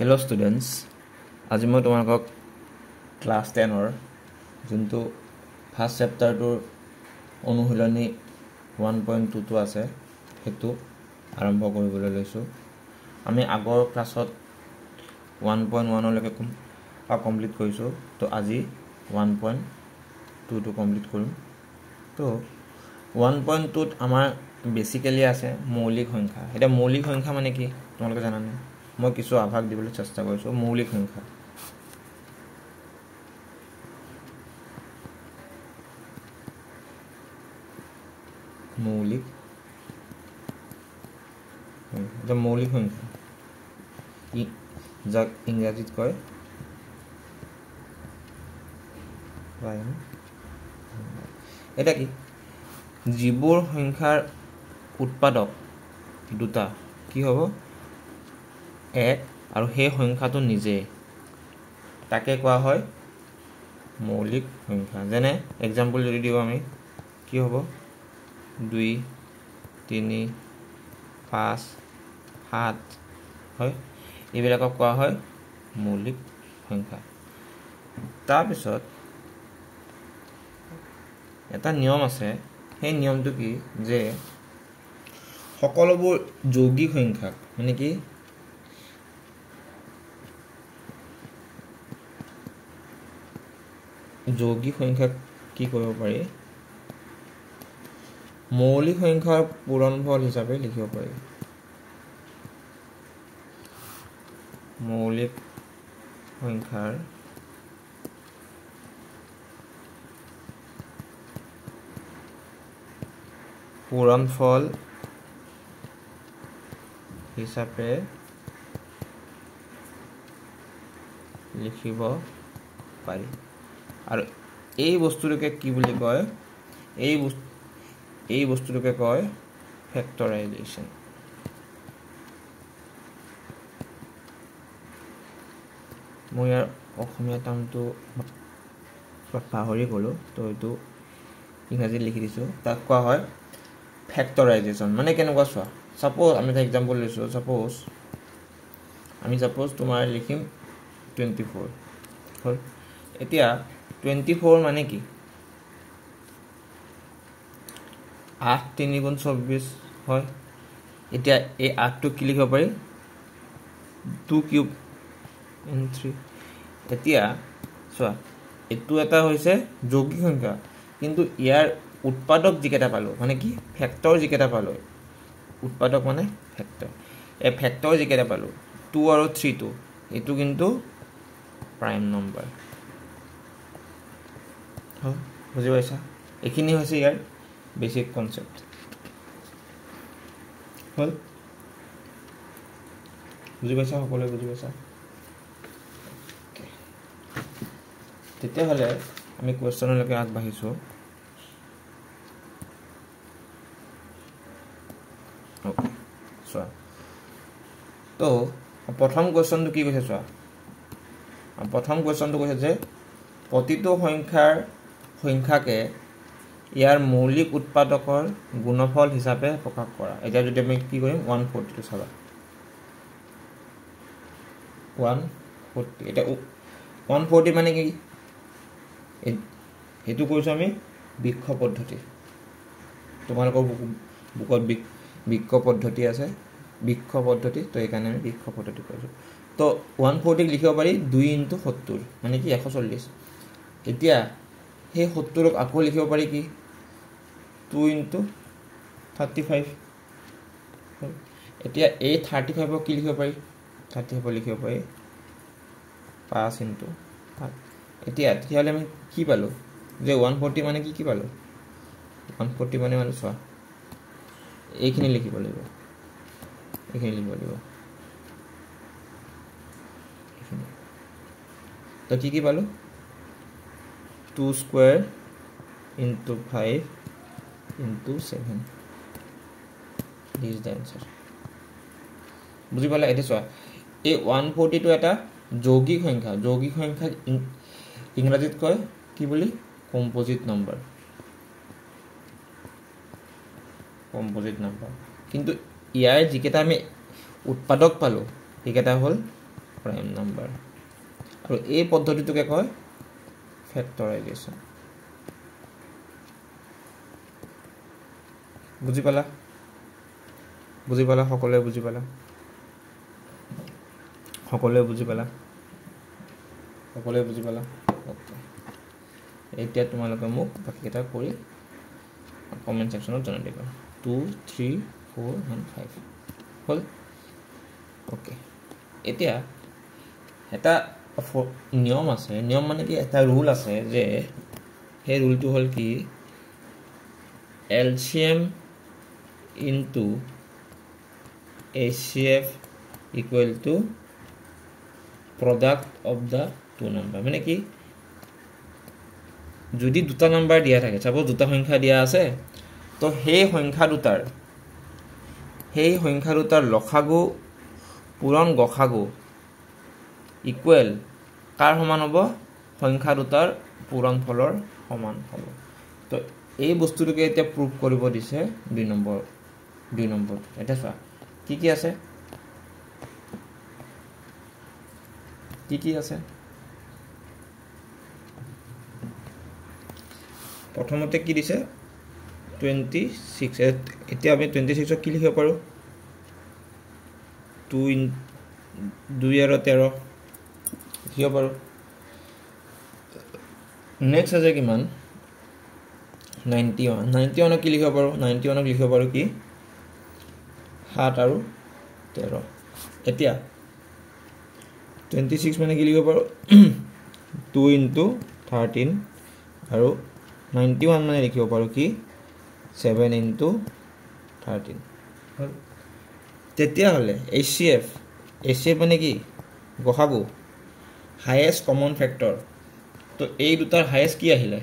Hello students, আজি মই তোমালোকক ক্লাছ 10 ৰ যোনটো ফাৰ্ষ্ট চেপ্টাৰটোৰ অনুশীলনী 1.2 টো আছে হেতু আৰম্ভ কৰিবলৈ লৈছো। আমি আগৰ ক্লাছত 1.1 লৈকে কমপ্লিট কৰিছো, তো আজি 1.2 টো কমপ্লিট কৰিম। তো 1.2 ত আমাৰ বেসিক্যালি আছে মৌলিক সংখ্যা। এটা মৌলিক সংখ্যা মানে কি তোমালোকে জানানে? মই কিছু আভাস দিবলৈ চেষ্টা কৰিছো। মৌলিক সংখ্যা মৌলিক সংখ্যা যাক ইংৰাজীত কয় প্ৰাইম। এটা কি যিবোৰ সংখ্যাৰ উৎপাদক দুটা কি হ'ব এক আৰু সেই সংখ্যাটো নিজে, তাকে কোৱা হয় মৌলিক সংখ্যা। যেনে এক্সাম্পল যদি দিও আমি কি হ'ব 2 3 5 7 হয়, এইবিলাকক কোৱা হয় মৌলিক সংখ্যা। তাৰ পিছত এটা নিয়ম আছে, সেই নিয়মটো কি যে সকলোবোৰ যৌগিক সংখ্যা মানে কি যৌগিক সংখ্যাক কি কৰিব পাৰি মৌলিক সংখ্যাৰ পূৰণফল হিচাপে লিখিব পাৰি। মৌলিক সংখ্যাৰ পূৰণফল হিচাপে লিখিব পাৰি। আৰু এই বস্তুটোকে কি বুলি কয়? এই বস্তুটোকে কয় ফেক্টৰাইজেশ্যন। মই ইয়াৰ অসমীয়া টাৰ্মটো পাহৰি গ'লো, তো এইটো ইংৰাজীত লিখি দিছো। তাক কোৱা হয় ফেক্টৰাইজেশ্যন। মানে কেনেকুৱা চোৱা, সাপোজ আমি এটা এক্সাম্পল লৈছো। সাপোজ তোমাৰ লিখিম 24 হ'ল। এতিয়া 24 মানে কি 8 3 গুণ 24 হয়। এতিয়া এই 8 টো কি লিখিব পাৰি 2 কিউব n 3। এতিয়া চোৱা এটো এটা হৈছে যৌগিক সংখ্যা, কিন্তু ইয়াৰ উৎপাদক যিকেইটা পালো মানে কি ফেক্টৰ যিকেইটা পালো, উৎপাদক মানে ফেক্টৰ। এই ফেক্টৰ যিকেইটা পালো 2 আৰু 3 টো এটো কিন্তু প্ৰাইম নম্বৰ। বুজি পাইছা? এইখিনি হৈছে ইয়াৰ বেসিক কনসেপ্ট হল। বুজি পাইছা? সকলোৱে বুজি পাইছা? তেতিয়াহ'লে আমি কোৱেশ্চনলৈকে আগবাঢ়িছো। চোৱা তো প্ৰথম কোৱেশ্চনটো কি কৈছে চোৱা। প্ৰথম কোৱেশ্চনটো কৈছে যে প্ৰতিটো সংখ্যাকে ইয়াৰ মৌলিক উৎপাদকৰ গুণফল হিচাপে প্ৰকাশ কৰা। এতিয়া যদি আমি কি কৰিম 140 টো চাবা 140। এটা 140 মানে কি হেতু কৈছো আমি বৃক্ষ পদ্ধতি। তোমালোকৰ বুকত বৃক্ষ পদ্ধতি আছে, বৃক্ষ পদ্ধতি, তো এইকাৰণে আমি বৃক্ষ পদ্ধতি কৈছো। তো 140 লিখিব পাৰি 2 × 70 মানে কি 140। এতিয়া সেই 70ক আকৌ লিখিব পাৰি কি 2 × 35। এতিয়া এই 35ক কি লিখিব পাৰি 35 লিখিব পাৰি 5 × 5। এতিয়া তেতিয়াহ'লে আমি কি পালো যে 140 মানে কি পালো 140 মানে চোৱা এইখিনি লিখিব লাগিব, তো কি পালো 2² × 5 × 7। This is the answer. বুজি পালা? এতিয়া চোৱা এই 140 টো এটা যৌগিক সংখ্যা। যৌগিক সংখ্যাক ইংৰাজীত কয় কি বুলি কম্পোজিট নম্বৰ। কিন্তু ইয়াৰ যিকেইটা আমি উৎপাদক পালো সেইকেইটা হ'ল প্ৰাইম নাম্বাৰ আৰু এই পদ্ধতিটোকে কয় ফেক্টৰাইজেশ্যন বুজি পালা সকলোৱে বুজি পালা এতিয়া তোমালোকে মোক বাকিকেইটা কৰি কমেণ্ট ছেকশ্যনত জনাই দিবা 2 3 4 and 5 হ'ল ওকে এতিয়া এটা নিয়ম আছে নিয়ম মানে কি এটা ৰুল আছে যে সেই ৰুলটো হ'ল কি LCM into HCF equal to product of the two number মানে কি যদি দুটা নাম্বার দিয়া থাকে সাপোজ দুটা সংখ্যা দিয়া আছে তো সেই সংখ্যা দুটাৰ লসাগু পূৰণ গসাগু ইকুৱেল কাৰ সমান হ'ব সংখ্যা দুটাৰ পূৰণফলৰ সমান হ'ব তো এই বস্তুটোকে এতিয়া প্ৰুভ কৰিব দিছে 2 নম্বৰ এটা চোৱা কি আছে প্ৰথমতে কি দিছে 26 এতিয়া আমি 26 ক কি লিখিব পাৰো 2 আৰু 13 লিখিব পাৰো নেক্সট আছে কিমান 91 কি লিখিব পাৰো 91 ক লিখিব পাৰো কি 7 আৰু 13 এতিয়া 26 মানে কি লিখিব পাৰো 2 into 13 আৰু 91 মানে লিখিব পাৰো কি 7 into 13 তেতিয়া হলে HCF মানে কি গসাগু হাইয়েস্ট কমন ফ্যাক্টর তো এই দুটাৰ হাইয়েস্ট কি আহিলে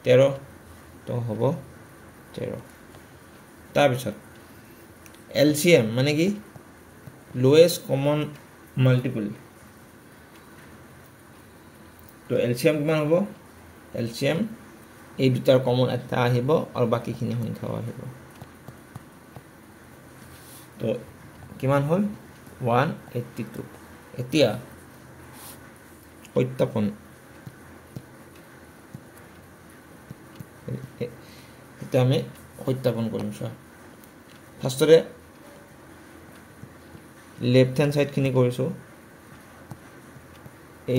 13 তো হ'ব 13 তাৰ পিছত LCM মানে কি লোয়েস্ট কমন মাল্টিপল তো LCM কিমান হ'ব LCM এই দুটাৰ কমন এটা আহিব আৰু বাকিখিনি সংখ্যা আহিব তো কিমান হ'ল 182 এতিয়া সত্যাপন এটা আমি সত্যাপন কৰিম চোৱা ফাৰ্ষ্টতে লেফট হ্যান্ড সাইড খিনি কৰিছো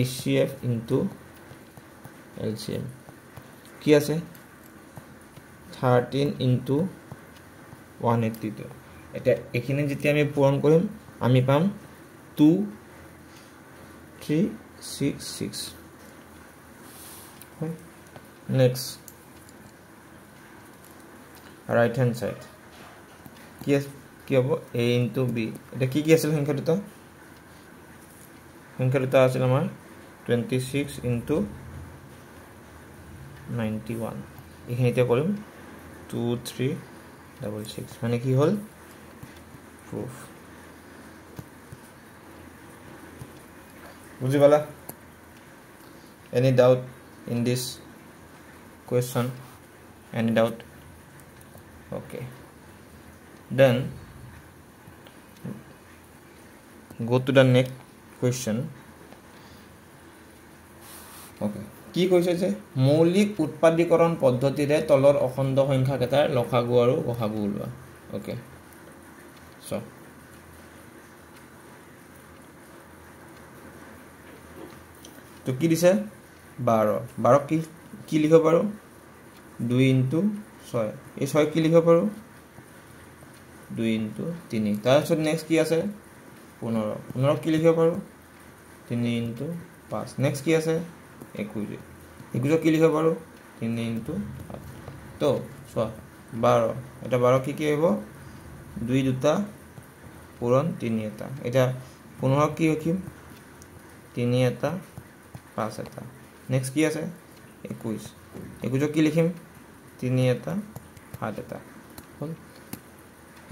HCF into LCM কি আছে 13 into 182 এটা এখানে যেতিয়া আমি পূৰণ কৰিম আমি পাম 2366 নেক্সট রাইট হ্যান্ড সাইড কি হ'ব A into B এটা কি আছিল সংখ্যা দুটা আছিল আমাৰ 26 into 91 এখানেতে কৰিম 2366 মানে কি হ'ল proof বুজি পালা any doubt in this question any doubt okay then go to the next question okay কি কৈছে যে মৌলিক উৎপাদীকৰণ পদ্ধতিৰে তলৰ অখণ্ড সংখ্যা কেটাৰ লসাগু আৰু গসাগু উলোৱা okay so তো কি দিছে 12 কি লিখিব পাৰো 2 into 6 এই 6 কি লিখিব পাৰো 2 into 3 তাৰপিছত নেক্সট কি আছে 15 কি লিখিব পাৰো 3 into 5 নেক্সট কি আছে 21 কি লিখিব পাৰো 3 into 7 তো চোৱা 12 এটা 12 কি হ'ব 2 দুটা পূৰণ 3 এটা এটা 15 কি লিখিম 3 এটা 5 এটা নেক্সট কি আছে 21 কি লিখিম 3 এটা 7 এটা হল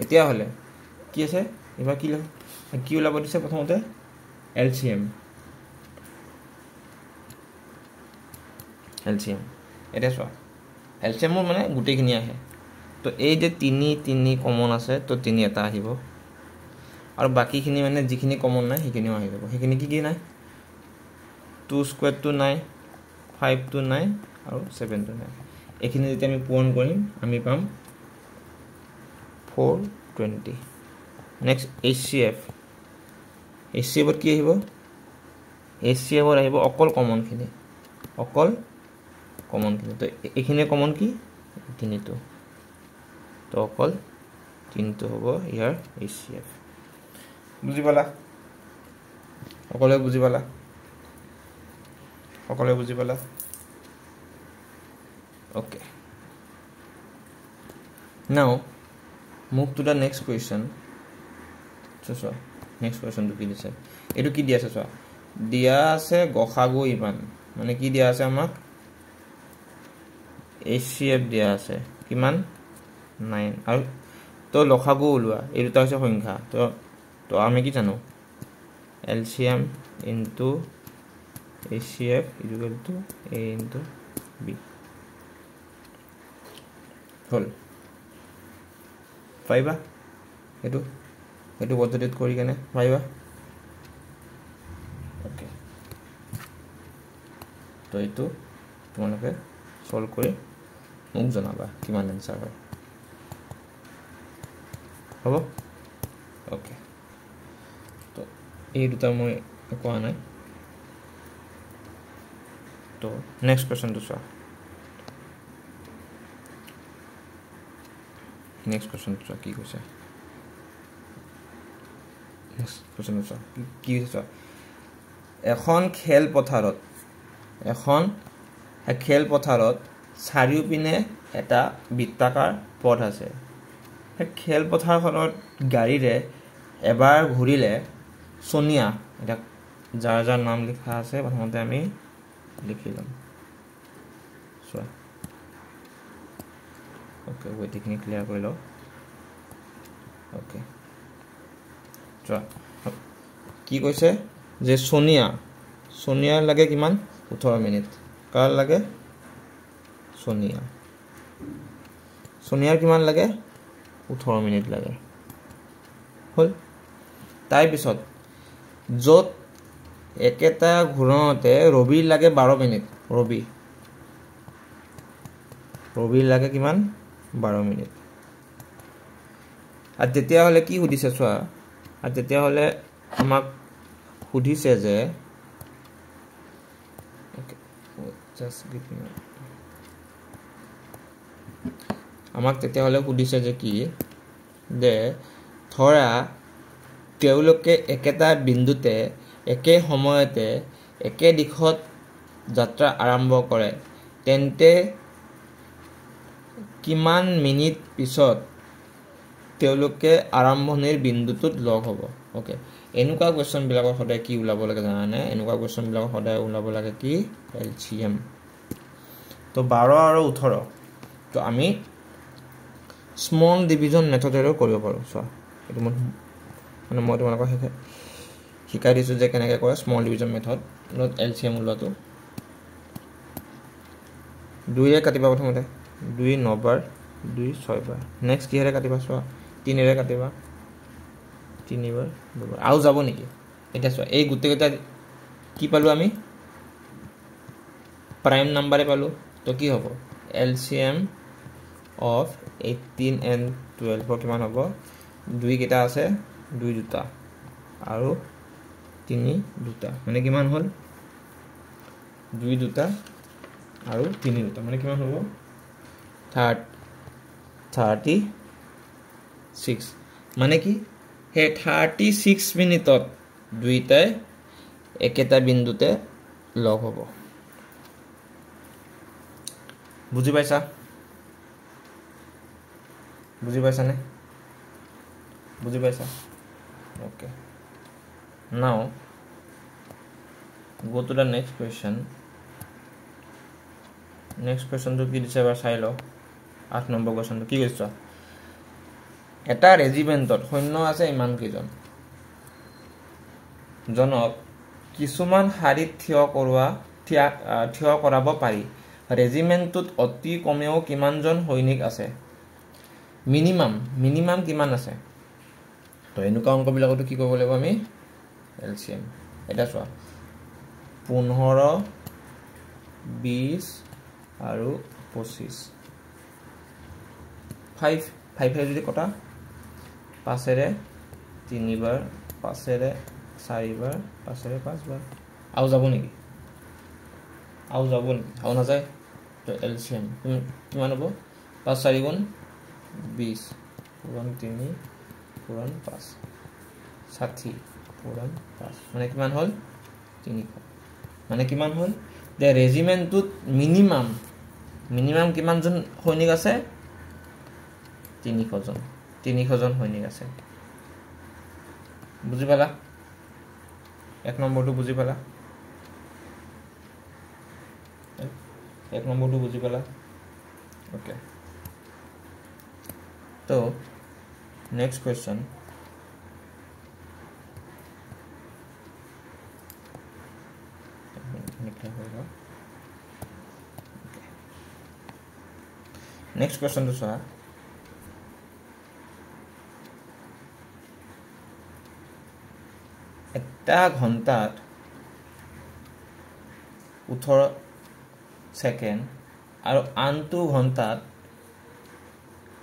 এতিয়া হলে কি আছে এবা কি ওলাব দিছে প্ৰথমতে LCM এটা চোৱা LCM মানে গুটেখিনি আহে তো এই যে 3 কমন আছে তো 3 এটা আহিব আৰু বাকীখিনি মানে যিখিনি কমন নাই সেইখিনিও আহি যাব সেইখিনি কি নাই 2 স্কোয়াৰটো নাই 5টো নাই আৰু 7টো নাই এইখিনি যেতিয়া আমি পূৰণ কৰিম আমি পাম 420 নেক্সট HCF HCFত কি আহিব HCFত আহিব অকল কমনখিনি তো এইখিনি কমন কি এইখিনিটো তো অকল 3টো হ'ব ইয়াৰ HCF বুজি পালা সকলোৱে বুজি পালা okay now move to the next question so next question to কি দিছে এটো কি দিয়া আছে চোৱা দিয়া আছে গসাগু ইমান মানে কি দিয়া আছে আমাক HCF দিয়া আছে কিমান 9 আৰু তো লসাগু ওলোৱা এই দুটা আছে সংখ্যা তো আমি কি জানো LCM into HCF equal to A into B হল পাইবা এটো পদ্ধতিত কৰি কেনে পাইবা ওকে তো এটো তোমালোকে সলভ কৰি মোক জনাবা কিমান আনসাৰ হয় হ'ব ওকে তো এই দুটা মই কোৱা নাই তো নেক্সট কোৱেশ্চন তো চোৱা নেক্সট কোৱেশ্চন তো কি কৈছে নেক্সট কোৱেশ্চন তো কি কৈছে এখন খেলপথাৰত চাৰিওপিনে এটা বৃত্তাকাৰ পথ আছে খেলপথাৰখনত গাড়ীৰে এবাৰ ঘূৰিলে সোনিয়া এটা যাৰ নাম লিখা আছে প্ৰথমতে আমি লিখি লম চোৱা ওকে ওইটিখিনি ক্লিয়াৰ কৰি লও ওকে চোৱা কি কৈছে যে সোনিয়া লাগে কিমান 18 মিনিট কাৰ লাগে সোনিয়াৰ কিমান লাগে 18 মিনিট লাগে হল তাই পিছত যত একেটা ঘূৰণতে ৰবিৰ লাগে 12 মিনিট ৰবিৰ লাগে কিমান 12 মিনিট আৰু তেতিয়া হলে কি সুধিছে চোৱা আৰু তেতিয়া হলে আমাক সুধিছে যে ওকে জাস্ট গিভ মি আমাক তেতিয়া হলে সুধিছে যে কি দে ধৰা তেওঁলোকে একেটা বিন্দুতে একে সময়তে একে দিশত যাত্ৰা আৰম্ভ কৰে তেন্তে কিমান মিনিট পিছত তেওঁলোকে আৰম্ভণিৰ বিন্দুটোত লগ হ'ব ওকে এনেকুৱা কোৱেশ্চন বিলাকৰ সদায় কি উলাব লাগে জানানে এনেকুৱা কোৱেশ্চন বিলাকৰ সদায় উলাব লাগে কি LCM তো 12 আৰু 18 তো আমি স্মল ডিভিজন মেথডেৰে কৰিব পাৰো চোৱা এটো মানে মই তোমালোকক শিকাই দিছো যে কেনেকৈ কৰে small division method not LCM উলাটো 2 ৰে কাটিবা প্ৰথমতে 2 9 বাৰ 2 6 বাৰ নেক্সট কি হেৰে কাটিবা চোৱা 3 ৰে কাটিবা 3 বাৰ 2 বাৰ আউ যাব নেকি এটা চোৱা এই গুটেকেটা কি পালো আমি প্ৰাইম নাম্বাৰে পালো তো কি হ'ব LCM of 18 and 12 কিমান হ'ব 2 কেটা আছে 2 দুটা আৰু 3 দুটা মানে কিমান হ'ল 2 দুটা আৰু 3 দুটা মানে কিমান হ'ব 36 মানে কি হে 36 মিনিটত দুইটাই একেটা বিন্দুতে লগ হ'ব বুজি পাইছা নে বুজি পাইছা okay now go to the next question to কি দিছে বা চাই লও 8 নম্বৰ কোৱেশ্চন তো কি কৈছা এটা ৰেজিমেন্টত সৈন্য আছে ইমান কেজন জনক কিছুমান শাৰীত থিয় কৰাব পাৰি ৰেজিমেন্টত অতি কমেও কিমানজন সৈনিক আছে মিনিমাম কিমান আছে তো এনেকুৱা অংকবিলাকতো কি কৰিব লাগিব আমি এলচিএম এটা চোৱা 15 20 আৰু 25 5 যদি কটা 5ৰে 3 বাৰ 5ৰে 4 বাৰ 5ৰে 5 বাৰ আৰু যাব নেকি আৰু যাব আৰু নাযায় তো এলচিএম কিমান হ'ব 5 4 গুণ 20 পূৰণ 3 পূৰণ 5 60 পূৰণ 5 মানে কিমান হ'ল 300 মানে কিমান হ'ল যে ৰেজিমেণ্টটোত মিনিমাম কিমানজন সৈনিক আছে 300 জন সৈনিক আছে বুজি পালা এক নম্বৰটো বুজি পালা ওকে তো নেক্সট কোৱেশ্চন নেক্সট কোৱেশ্চনটো চোৱা এটা ঘণ্টাত 18 সেকেন্ড আৰু আনটো ঘণ্টাত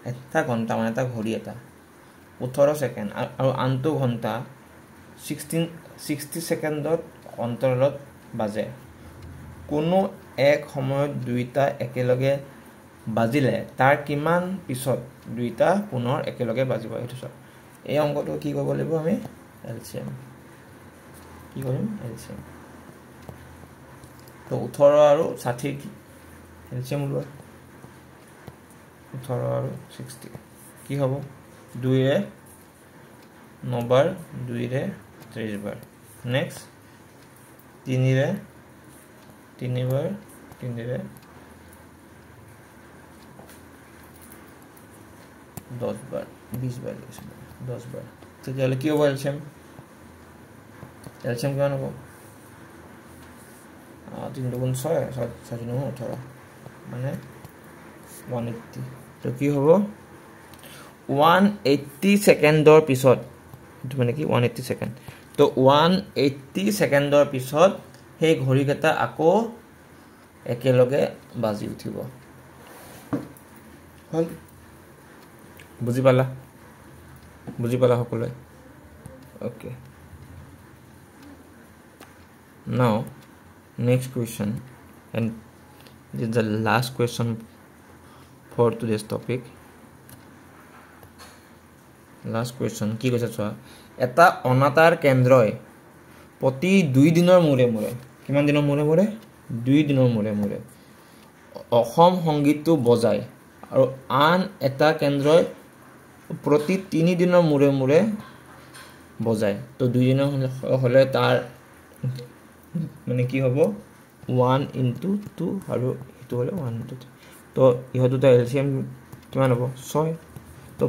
এটা ঘণ্টা মানে এটা ঘড়ী এটা 18 সেকেন্ড আৰু আনটো ঘণ্টা 60 সেকেন্ডত অন্তৰালত বাজে কোনো এক সময়ত দুইটা একেলগে বাজিলে তাৰ কিমান পিছত দুইটা পুনৰ একেলগে বাজিব এইটো চোৱা এই অংকটো কি কৰিব লাগিব আমি এলচিএম কি কৰিম এলচিএম তো 18 আৰু 60 এলচিএম লোৱা 18 আৰু 60 কি হ'ব 2 ৰে 9 বাৰ 2 ৰে 30 বাৰ নেক্সট 3 ৰে 3 বাৰ 3 ৰে 10 বাৰ 20 বাৰ 10 বাৰ তেতিয়াহ'লে কি হ'ব এলচিএম কিমান হ'ব 3 গুণ 6 6 গুণ 18 মানে 180 তো কি হ'ব 180 সেকেন্ডৰ পিছত এটো মানে কি 180 সেকেন্ড তো 180 সেকেন্ডৰ পিছত সেই ঘড়ীকেইটা আকৌ একেলগে বাজি উঠিব হল বুজি পালা সকলোৱে okay now next question and this is the last question for today's topic last question কি কৈছে চোৱা এটা অনাতাৰ কেন্দ্ৰই প্ৰতি 2 দিনৰ মূৰে মূৰে কিমান দিনৰ মূৰে মূৰে 2 দিনৰ মূৰে মূৰে অসম সংগীতটো বজায় আৰু আন এটা কেন্দ্ৰই প্ৰতি 3 দিনৰ মূৰে মূৰে বজায় তো 2 দিনৰ হলে তাৰ মানে কি হ'ব 1 into 2 আৰু এটো হলে 1 into 3 তো ইহত দুটা এলচিএম কিমান হ'ব 6 তো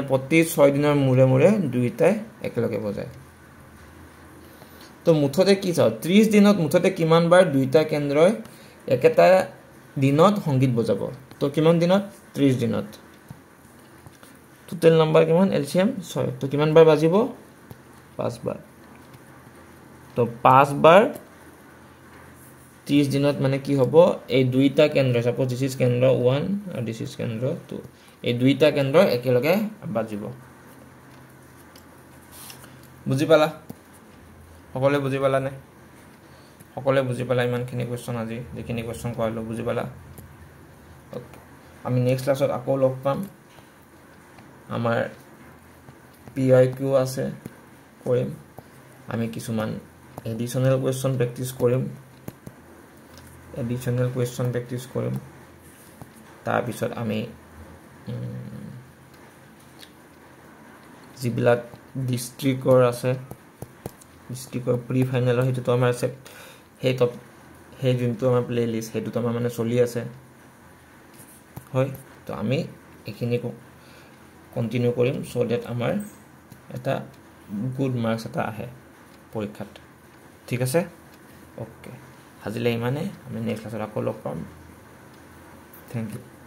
প্ৰতি 6 দিনৰ মূৰে মূৰে দুইটাই একেলগে বজায় তো মুঠতে কি চাও 30 দিনত মুঠতে কিমান বাৰ দুইটা কেন্দ্ৰই একেটা দিনত সংগীত বজাব তো কিমান দিনত 30 দিনত টোটাল নাম্বাৰ কিমান এলচিএম 6 তো কিমান বাৰ বাজিব 5 বাৰ তো 5 বাৰ 30 দিনত মানে কি হ'ব এই দুইটা কেন্দ্ৰ সাপোজ দিস ইজ কেন্দ্ৰ 1 আৰু দিস ইজ কেন্দ্ৰ 2 এই দুইটা কেন্দ্ৰ একেলগে বাজিব বুজি পালা সকলে বুজি পালা নে সকলে বুজি পালা ইমানখিনি কোৱেশ্চন আজি যেখিনি কোৱেশ্চন কৰালো বুজি পালা আমি নেক্সট ক্লাছত আকৌ লগ পাম আমাৰ PIQ আছে কৰিম আমি কিছুমান এডিশনাল কোৱেশ্চন প্ৰেক্টিস কৰিম তাৰ পিছত আমি যিবিলাক ডিস্ট্ৰিক্টৰ আছে ডিস্ট্ৰিক্টৰ প্ৰি ফাইনেলৰ হেতুটো আমাৰ আছে সেই যোনটো আমাৰ প্লেলিষ্ট হেতুটো আমাৰ মানে চলি আছে হয় তো আমি এখিনি কন্টিনিউ কৰিম সো দ্যাট আমাৰ এটা গুড মাৰ্কস এটা আহে পৰীক্ষাত ঠিক আছে ওকে আজিলে ইমানে আমি নেক্সট ক্লাছত আকৌ লগ পাম থ্যাংক ইউ